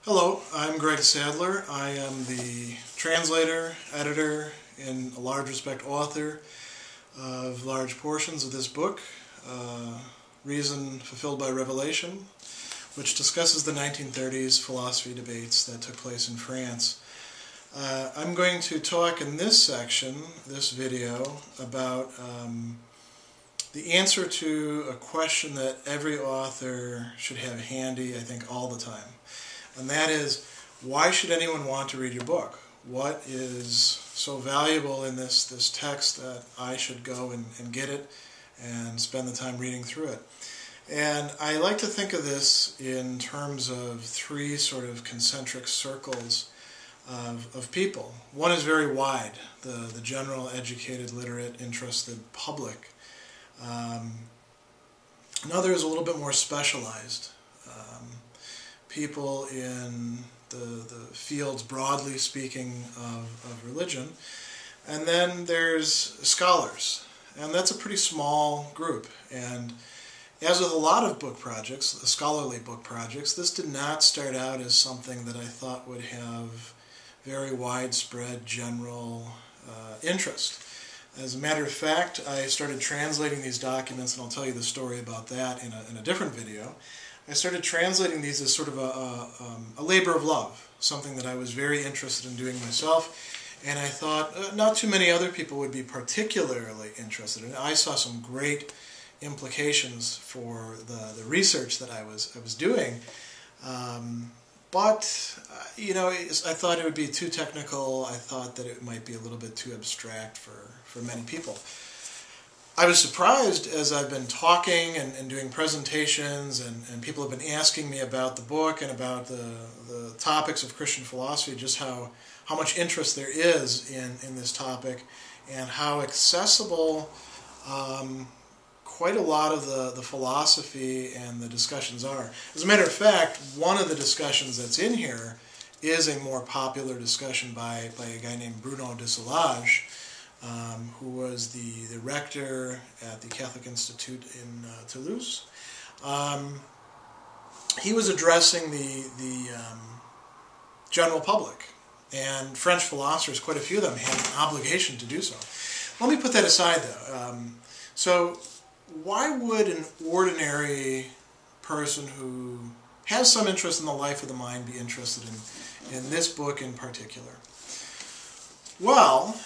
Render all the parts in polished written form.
Hello, I'm Greg Sadler. I am the translator, editor, and a large respect author of large portions of this book, Reason Fulfilled by Revelation, which discusses the 1930s philosophy debates that took place in France. I'm going to talk in this section, this video, about the answer to a question that every author should have handy, I think, all the time. And that is, why should anyone want to read your book? What is so valuable in this text that I should go and get it and spend the time reading through it? And I like to think of this in terms of three sort of concentric circles of people. One is very wide, the general, educated, literate, interested public. Another is a little bit more specialized. People in the fields, broadly speaking, of religion. And then there's scholars, and that's a pretty small group. And as with a lot of book projects, scholarly book projects, this did not start out as something that I thought would have very widespread general interest. As a matter of fact, I started translating these documents, and I'll tell you the story about that in a different video. I started translating these as sort of a labor of love, something that I was very interested in doing myself, and I thought not too many other people would be particularly interested in it. I saw some great implications for the research that I was doing, but you know, I thought it would be too technical. I thought that it might be a little bit too abstract for many people. I was surprised as I've been talking and doing presentations, and people have been asking me about the book and about the topics of Christian philosophy, just how much interest there is in this topic, and how accessible quite a lot of the philosophy and the discussions are. As a matter of fact, one of the discussions that's in here is a more popular discussion by a guy named Bruno Desolage, who was the rector at the Catholic Institute in Toulouse. He was addressing the general public, and French philosophers, quite a few of them, had an obligation to do so. Let me put that aside, though. So why would an ordinary person who has some interest in the life of the mind be interested in this book in particular? Well,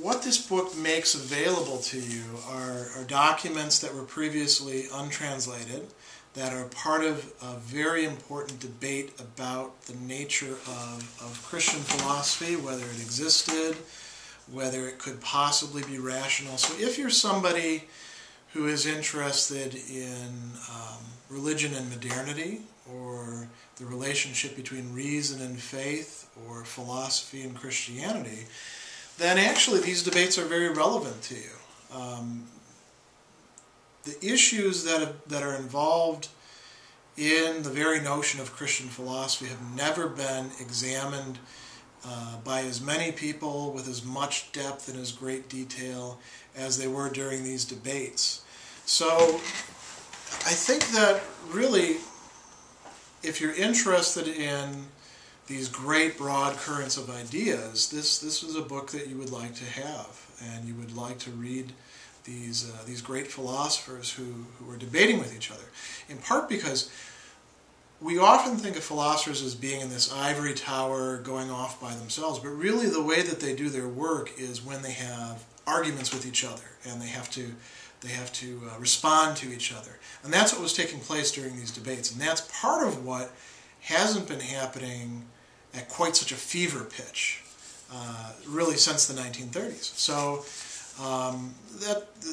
what this book makes available to you are documents that were previously untranslated, that are part of a very important debate about the nature of Christian philosophy, whether it existed, whether it could possibly be rational. So if you're somebody who is interested in religion and modernity, or the relationship between reason and faith, or philosophy and Christianity, then actually these debates are very relevant to you. The issues that are involved in the very notion of Christian philosophy have never been examined by as many people with as much depth and as great detail as they were during these debates. So I think that really, if you're interested in these great broad currents of ideas, this is a book that you would like to have, and you would like to read these great philosophers who are debating with each other. In part because we often think of philosophers as being in this ivory tower going off by themselves, but really the way that they do their work is when they have arguments with each other, and they have to respond to each other. And that's what was taking place during these debates, and that's part of what hasn't been happening at quite such a fever pitch, really since the 1930s. So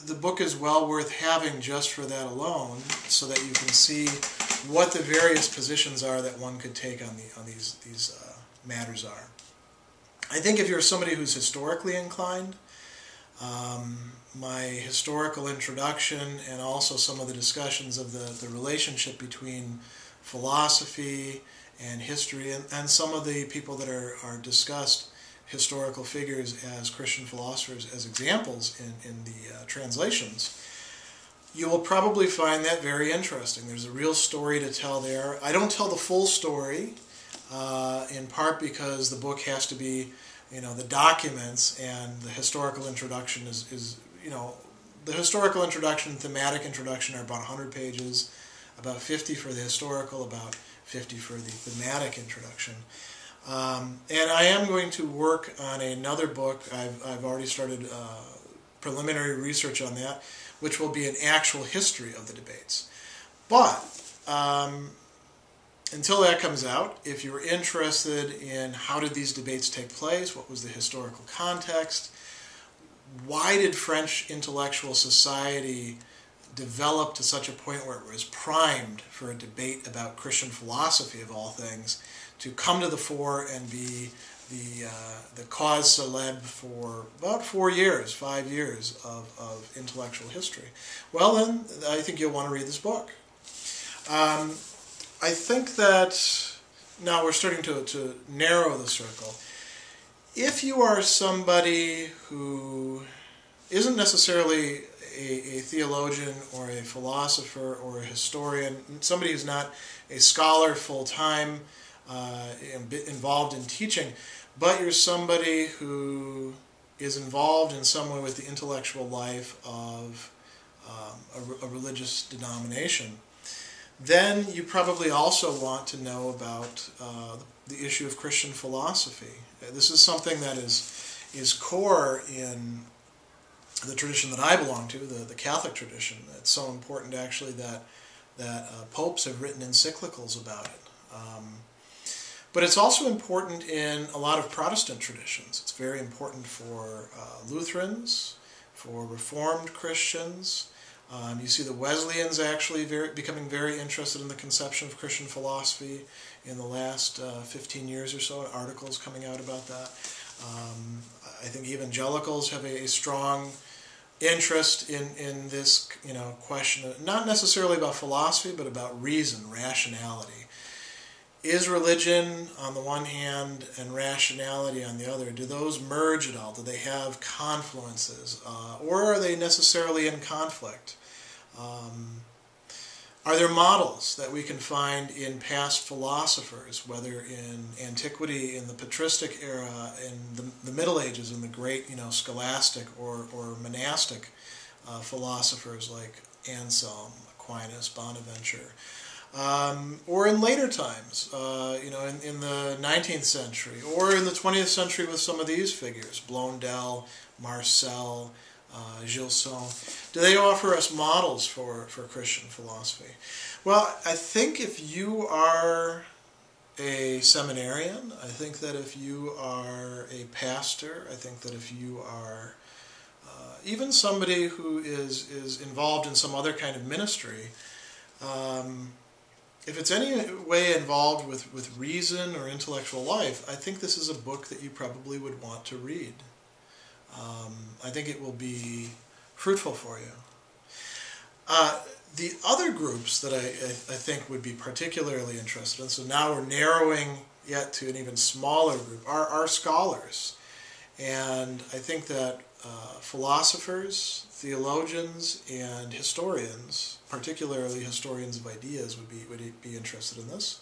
the book is well worth having just for that alone, so that you can see what the various positions are that one could take on these matters are. I think if you're somebody who's historically inclined, my historical introduction and also some of the discussions of the relationship between philosophy and history, and some of the people that are discussed, historical figures as Christian philosophers, as examples in the translations, you will probably find that very interesting. There's a real story to tell there. I don't tell the full story. in part because the book has to be, the documents, and the historical introduction is the historical introduction and thematic introduction are about 100 pages, about 50 for the historical, about 50 for the thematic introduction. And I am going to work on another book. I've already started preliminary research on that, which will be an actual history of the debates. But until that comes out, if you're interested in how did these debates take place, what was the historical context, why did French intellectual society develop to such a point where it was primed for a debate about Christian philosophy, of all things, to come to the fore and be the cause célèbre for about 5 years of intellectual history? Well, then, I think you'll want to read this book. I think that now we're starting to narrow the circle. If you are somebody who isn't necessarily a theologian or a philosopher or a historian, somebody who's not a scholar full-time, involved in teaching, but you're somebody who is involved in some way with the intellectual life of a religious denomination, then you probably also want to know about the issue of Christian philosophy. This is something that is core in the tradition that I belong to, the Catholic tradition. It's so important, actually, that popes have written encyclicals about it. But it's also important in a lot of Protestant traditions. It's very important for Lutherans, for Reformed Christians. You see the Wesleyans actually becoming very interested in the conception of Christian philosophy in the last 15 years or so, articles coming out about that. I think evangelicals have a strong interest in this question, not necessarily about philosophy, but about reason, rationality. Is religion on the one hand and rationality on the other, do those merge at all? Do they have confluences? Or are they necessarily in conflict? Are there models that we can find in past philosophers, whether in antiquity, in the patristic era, in the Middle Ages, in the great scholastic or monastic philosophers like Anselm, Aquinas, Bonaventure? Or in later times, in the 19th century, or in the 20th century with some of these figures, Blondel, Marcel, Gilson. Do they offer us models for Christian philosophy? Well, I think if you are a seminarian, I think that if you are a pastor, I think that if you are even somebody who is involved in some other kind of ministry, if it's any way involved with reason or intellectual life, I think this is a book that you probably would want to read. I think it will be fruitful for you. The other groups that I think would be particularly interested in, so now we're narrowing yet to an even smaller group, are scholars. And I think that philosophers, theologians, and historians, particularly historians of ideas, would be interested in this.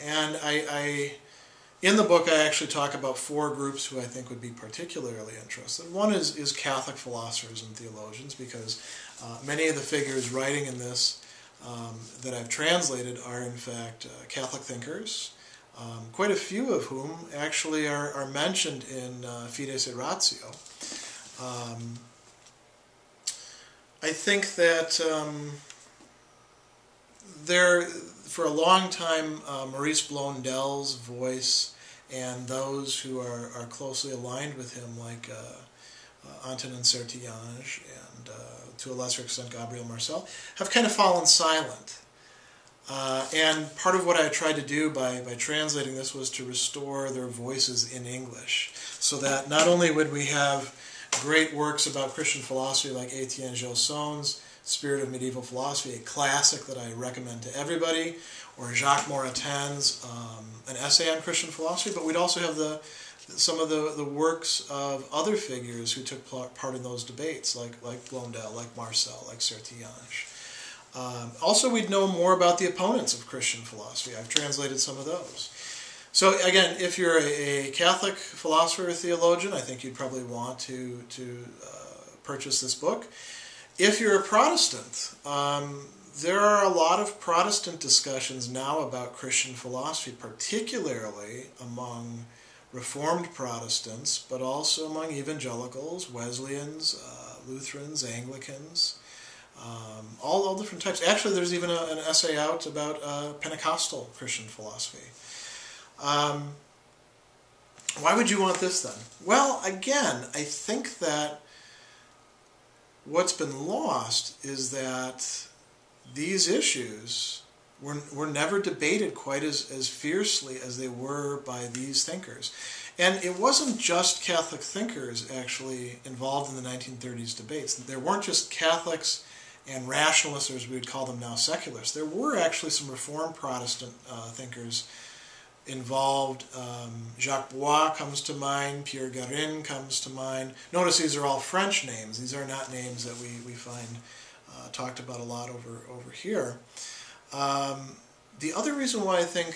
And in the book, I actually talk about 4 groups who I think would be particularly interested. One is Catholic philosophers and theologians, because many of the figures writing in this that I've translated are, in fact, Catholic thinkers, quite a few of whom actually are mentioned in Fides et Ratio. I think that for a long time, Maurice Blondel's voice and those who are closely aligned with him, like Antonin Sertillanges and to a lesser extent Gabriel Marcel, have kind of fallen silent. And part of what I tried to do by translating this was to restore their voices in English, so that not only would we have great works about Christian philosophy like Etienne Gilson's Spirit of Medieval Philosophy, a classic that I recommend to everybody, or Jacques Moritain's an essay on Christian philosophy, but we'd also have some of the works of other figures who took part in those debates, like Blondel, like Marcel, like Sertillanges. Also, we'd know more about the opponents of Christian philosophy. I've translated some of those. So again, if you're a Catholic philosopher or theologian, I think you'd probably want to purchase this book. If you're a Protestant, there are a lot of Protestant discussions now about Christian philosophy, particularly among Reformed Protestants, but also among evangelicals, Wesleyans, Lutherans, Anglicans, all different types. Actually, there's even an essay out about Pentecostal Christian philosophy. Why would you want this then? Well, again, I think that what's been lost is that these issues were never debated quite as fiercely as they were by these thinkers. And it wasn't just Catholic thinkers actually involved in the 1930s debates. There weren't just Catholics and rationalists, or as we would call them now, secularists. There were actually some Reformed Protestant thinkers involved. Jacques Bois comes to mind, Pierre Guérin comes to mind. Notice these are all French names. These are not names that we find talked about a lot over here. The other reason why I think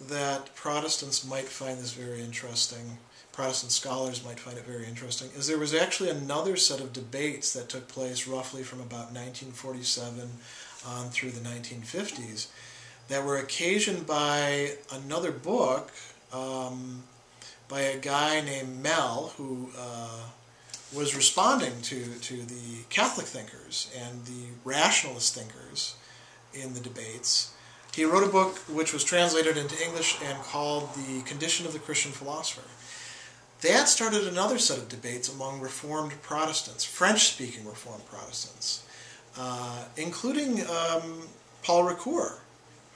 that Protestants might find this very interesting, Protestant scholars might find it very interesting, is there was actually another set of debates that took place roughly from about 1947 on through the 1950s that were occasioned by another book by a guy named Mell, who was responding to the Catholic thinkers and the rationalist thinkers in the debates. He wrote a book which was translated into English and called The Condition of the Christian Philosopher. That started another set of debates among Reformed Protestants, French-speaking Reformed Protestants, including Paul Ricoeur,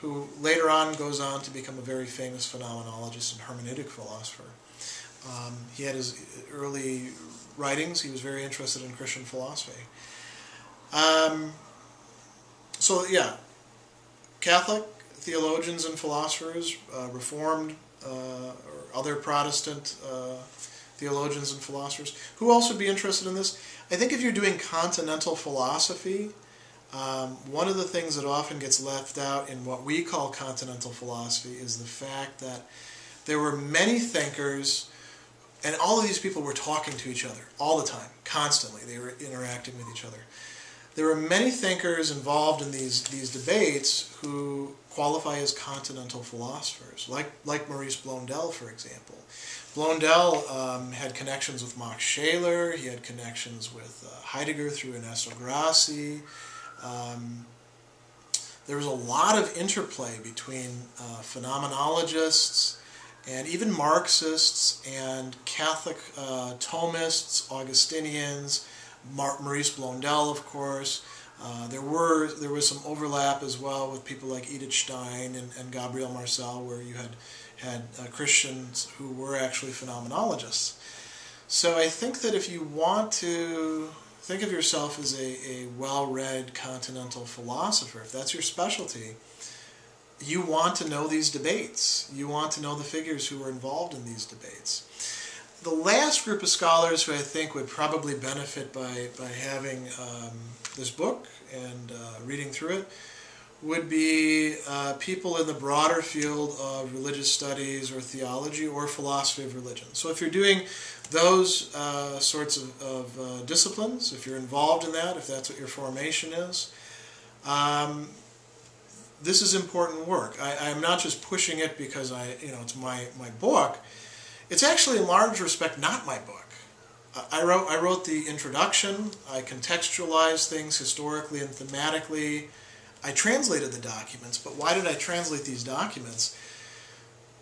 who later on goes on to become a very famous phenomenologist and hermeneutic philosopher. He had his early writings. He was very interested in Christian philosophy. So yeah, Catholic theologians and philosophers, Reformed or other Protestant theologians and philosophers, who else would be interested in this? I think if you're doing continental philosophy, one of the things that often gets left out in what we call continental philosophy is the fact that there were many thinkers, and all of these people were talking to each other all the time, constantly. They were interacting with each other. There were many thinkers involved in these debates who qualify as continental philosophers, like Maurice Blondel, for example. Blondel had connections with Max Scheler. He had connections with Heidegger through Ernesto Grassi. There was a lot of interplay between phenomenologists and even Marxists and Catholic Thomists, Augustinians, Maurice Blondel, of course. There was some overlap as well with people like Edith Stein and Gabriel Marcel, where you had Christians who were actually phenomenologists. So I think that if you want to think of yourself as a well-read continental philosopher, if that's your specialty, you want to know these debates. You want to know the figures who were involved in these debates. The last group of scholars who I think would probably benefit by having this book and reading through it would be people in the broader field of religious studies or theology or philosophy of religion. So if you're doing those sorts of disciplines, if you're involved in that, if that's what your formation is, this is important work. I'm not just pushing it because it's my book. It's actually in large respect not my book. I wrote the introduction. I contextualized things historically and thematically. I translated the documents, but why did I translate these documents?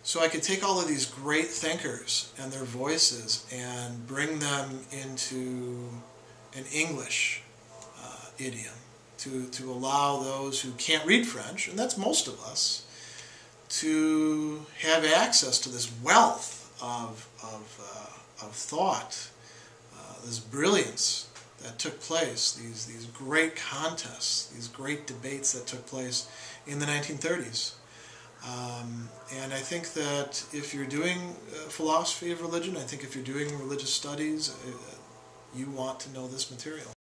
So I could take all of these great thinkers and their voices and bring them into an English idiom to allow those who can't read French, and that's most of us, to have access to this wealth of thought, this brilliance that took place, these great contests, these great debates that took place in the 1930s. And I think that if you're doing philosophy of religion, I think if you're doing religious studies, you want to know this material.